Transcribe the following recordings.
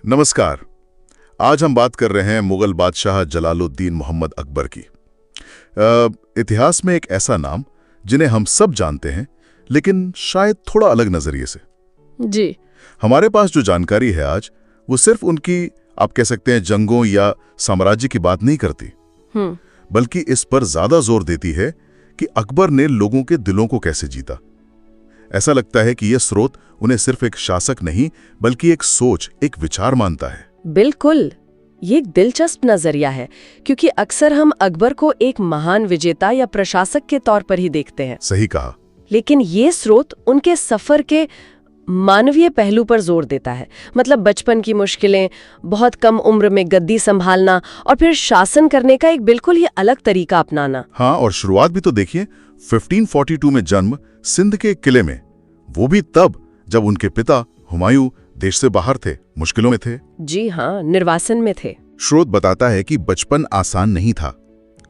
नमस्कार। आज हम बात कर रहे हैं मुगल बादशाह जलालुद्दीन मोहम्मद अकबर की। इतिहास में एक ऐसा नाम जिन्हें हम सब जानते हैं, लेकिन शायद थोड़ा अलग नजरिए से। जी। हमारे पास जो जानकारी है आज, वो सिर्फ उनकी, आप कह सकते हैं, जंगों या साम्राज्य की बात नहीं करती, बल्कि इस पर ज्यादा जोर देती है कि अकबर ने लोगों के दिलों को कैसे जीता। ऐसा लगता है कि यह स्रोत उन्हें सिर्फ एक शासक नहीं, बल्कि एक सोच, एक विचार मानता है। बिल्कुल, ये एक दिलचस्प नजरिया है, क्योंकि अक्सर हम अकबर को एक महान विजेता या प्रशासक के तौर पर ही देखते हैं। सही कहा। लेकिन ये स्रोत उनके सफर के मानवीय पहलू पर जोर देता है। मतलब बचपन की मुश्किलें, बहुत कम उम्र में गद्दी संभालना और फिर शासन करने का एक बिल्कुल ही अलग तरीका अपनाना। हाँ, और शुरुआत भी तो देखिए, 1542 में जन्म, सिंध के किले में, वो भी तब जब उनके पिता हुमायूं देश से बाहर थे, मुश्किलों में थे। जी हाँ, निर्वासन में थे। स्रोत बताता है कि बचपन आसान नहीं था,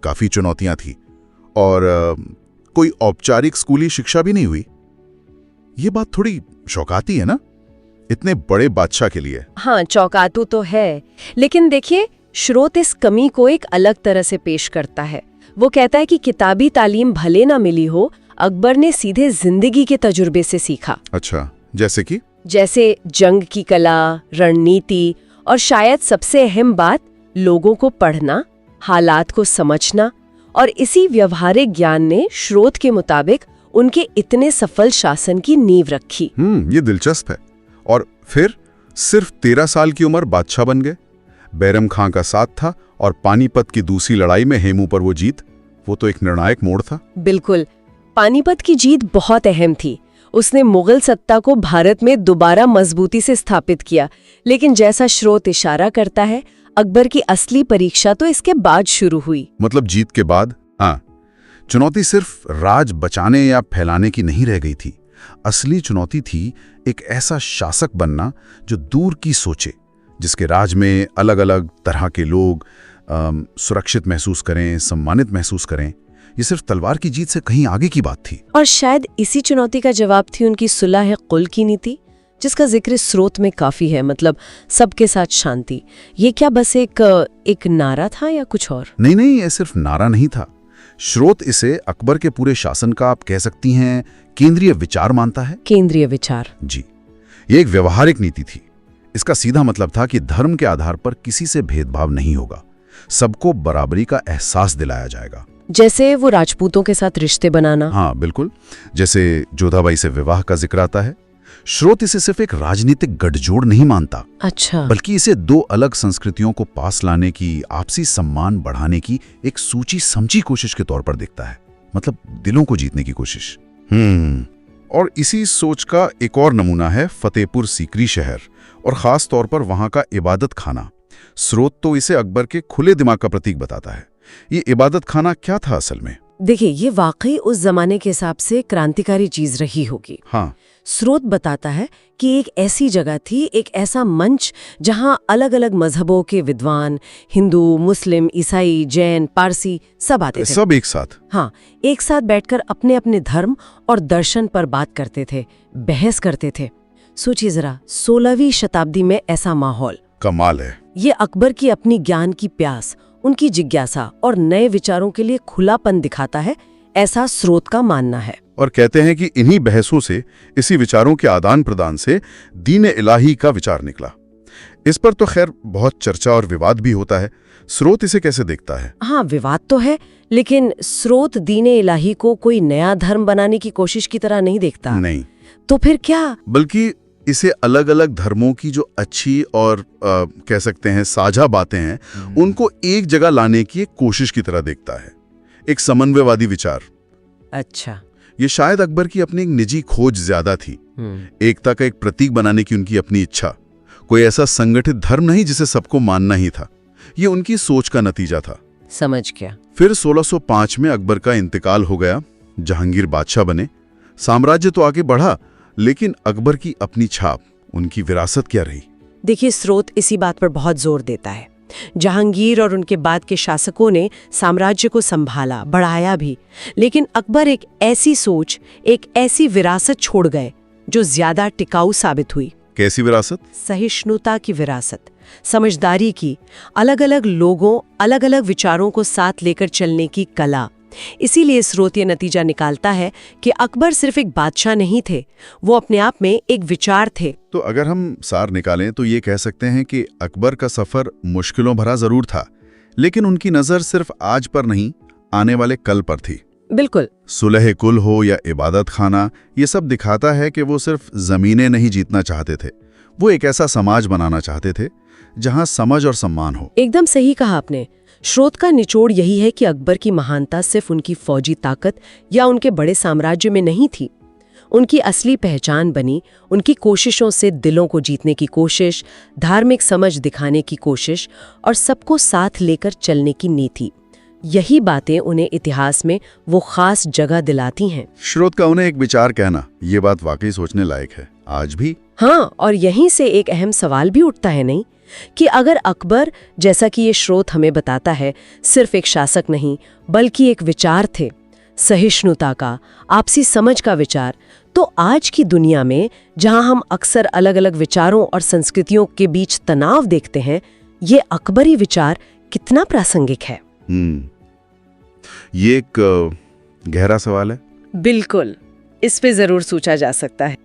काफी चुनौतियां थी, और कोई औपचारिक स्कूली शिक्षा भी नहीं हुई। ये बात थोड़ी शौकाती है ना, इतने बड़े बादशाह के लिए। हाँ, चौंकातू तो है, लेकिन देखिए, स्रोत इस कमी को एक अलग तरह से पेश करता है। वो कहता है कि किताबी तालीम भले ना मिली हो, अकबर ने सीधे जिंदगी के तजुर्बे से सीखा। अच्छा, जैसे कि? जैसे जंग की कला, रणनीति, और शायद सबसे अहम बात, लोगों को पढ़ना, हालात को समझना। और इसी व्यवहारिक ज्ञान ने स्रोत के मुताबिक उनके इतने सफल शासन की नींव रखी। ये दिलचस्प है। और फिर सिर्फ 13 साल की उम्र बादशाह बन गए। बैरम खां का साथ था, और पानीपत की दूसरी लड़ाई में हेमू पर वो जीत, वो तो एक निर्णायक मोड़ था। बिल्कुल, पानीपत की जीत बहुत अहम थी। उसने मुगल सत्ता को भारत में दोबारा मजबूती से स्थापित किया। लेकिन जैसा स्रोत इशारा करता है, अकबर की असली परीक्षा तो इसके बाद शुरू हुई। मतलब जीत के बाद? हाँ, चुनौती सिर्फ राज बचाने या फैलाने की नहीं रह गई थी। असली चुनौती थी एक ऐसा शासक बनना जो दूर की सोचे, जिसके राज में अलग अलग तरह के लोग सुरक्षित महसूस करें, सम्मानित महसूस करें। ये सिर्फ तलवार की जीत से कहीं आगे की बात थी। और शायद इसी चुनौती का जवाब थी उनकी सुलह कुल की नीति, जिसका जिक्र स्रोत में काफी है। मतलब सबके साथ शांति। ये क्या बस एक नारा था या कुछ और? नहीं, ये सिर्फ नारा नहीं था। स्रोत इसे अकबर के पूरे शासन का, आप कह सकती हैं, केंद्रीय विचार मानता है। केंद्रीय विचार? जी, ये एक व्यवहारिक नीति थी। इसका सीधा मतलब था कि धर्म के आधार पर किसी से भेदभाव नहीं होगा, सबको बराबरी का एहसास दिलाया जाएगा। जैसे वो राजपूतों के साथ रिश्ते बनाना। हाँ बिल्कुल, जैसे जोधाबाई से विवाह का जिक्र आता है। स्रोत इसे सिर्फ एक राजनीतिक गठजोड़ नहीं मानता। अच्छा। बल्कि इसे दो अलग संस्कृतियों को पास लाने की, आपसी सम्मान बढ़ाने की एक सूची समझी कोशिश के तौर पर देखता है। मतलब दिलों को जीतने की कोशिश। और इसी सोच का एक और नमूना है फतेहपुर सीकरी शहर, और खास तौर पर वहां का इबादत खाना। स्रोत तो इसे अकबर के खुले दिमाग का प्रतीक बताता है। ये इबादत खाना क्या था असल में? देखिए, ये वाकई उस जमाने के हिसाब से क्रांतिकारी चीज रही होगी। हाँ। स्रोत बताता है कि एक ऐसी जगह थी, एक ऐसा मंच जहां अलग अलग मजहबों के विद्वान, हिंदू, मुस्लिम, ईसाई, जैन, पारसी, सब आते थे। सब एक साथ? हाँ, एक साथ बैठकर अपने अपने धर्म और दर्शन पर बात करते थे, बहस करते थे। सोचिए जरा, 16वीं शताब्दी में ऐसा माहौल। कमाल है। ये अकबर की अपनी ज्ञान की प्यास, उनकी जिज्ञासा और नए विचारों के लिए खुलापन दिखाता है, ऐसा स्रोत का मानना है। और कहते हैं कि इन्हीं बहसों से, इसी विचारों के आदान प्रदान से दीन इलाही का विचार निकला। इस पर तो खैर बहुत चर्चा और विवाद भी होता है। स्रोत इसे कैसे देखता है? हाँ, विवाद तो है, लेकिन स्रोत दीन इलाही को कोई नया धर्म बनाने की कोशिश की तरह नहीं देखता। नहीं। तो फिर क्या? बल्कि इसे अलग अलग धर्मों की जो अच्छी और कह सकते हैं साझा बातें हैं, उनको एक जगह लाने की एक कोशिश की तरह देखता है। एक समन्वयवादी विचार। अच्छा। ये शायद अकबर की अपनी एक निजी खोज ज्यादा थी। एकता का एक प्रतीक बनाने की उनकी अपनी इच्छा। कोई ऐसा संगठित धर्म नहीं जिसे सबको मानना ही था। ये उनकी सोच का नतीजा था। समझ गया। फिर 1605 में अकबर का इंतकाल हो गया, जहांगीर बादशाह बने। साम्राज्य तो आगे बढ़ा, लेकिन अकबर की अपनी छाप, उनकी विरासत क्या रही? देखिए, स्रोत इसी बात पर बहुत जोर देता है। जहांगीर और उनके बाद के शासकों ने साम्राज्य को संभाला, बढ़ाया भी, लेकिन अकबर एक ऐसी सोच, एक ऐसी विरासत छोड़ गए जो ज्यादा टिकाऊ साबित हुई। कैसी विरासत? सहिष्णुता की विरासत, समझदारी की, अलग अलग लोगों, अलग अलग विचारों को साथ लेकर चलने की कला। इसीलिए स्रोत ये नतीजा निकालता है कि अकबर सिर्फ एक बादशाह नहीं थे, वो अपने आप में एक विचार थे। तो अगर हम सार निकालें तो ये कह सकते हैं कि अकबर का सफर मुश्किलों भरा जरूर था, लेकिन उनकी नजर सिर्फ आज पर नहीं, आने वाले कल पर थी। बिल्कुल। सुलह कुल हो या इबादत खाना, ये सब दिखाता है कि वो सिर्फ जमीनें नहीं जीतना चाहते थे, वो एक ऐसा समाज बनाना चाहते थे जहां समझ और सम्मान हो। एकदम सही कहा आपने। स्रोत का निचोड़ यही है कि अकबर की महानता सिर्फ उनकी फौजी ताकत या उनके बड़े साम्राज्य में नहीं थी। उनकी असली पहचान बनी उनकी कोशिशों से, दिलों को जीतने की कोशिश, धार्मिक समझ दिखाने की कोशिश और सबको साथ लेकर चलने की नीति। यही बातें उन्हें इतिहास में वो खास जगह दिलाती हैं। स्रोत का उन्हें एक विचार कहना, ये बात वाकई सोचने लायक है आज भी। हाँ, और यहीं से एक अहम सवाल भी उठता है नहीं, कि अगर अकबर, जैसा कि ये स्रोत हमें बताता है, सिर्फ एक शासक नहीं बल्कि एक विचार थे, सहिष्णुता का, आपसी समझ का विचार, तो आज की दुनिया में जहां हम अक्सर अलग अलग विचारों और संस्कृतियों के बीच तनाव देखते हैं, ये अकबरी विचार कितना प्रासंगिक है। ये एक गहरा सवाल है। बिल्कुल, इस पे जरूर सोचा जा सकता है।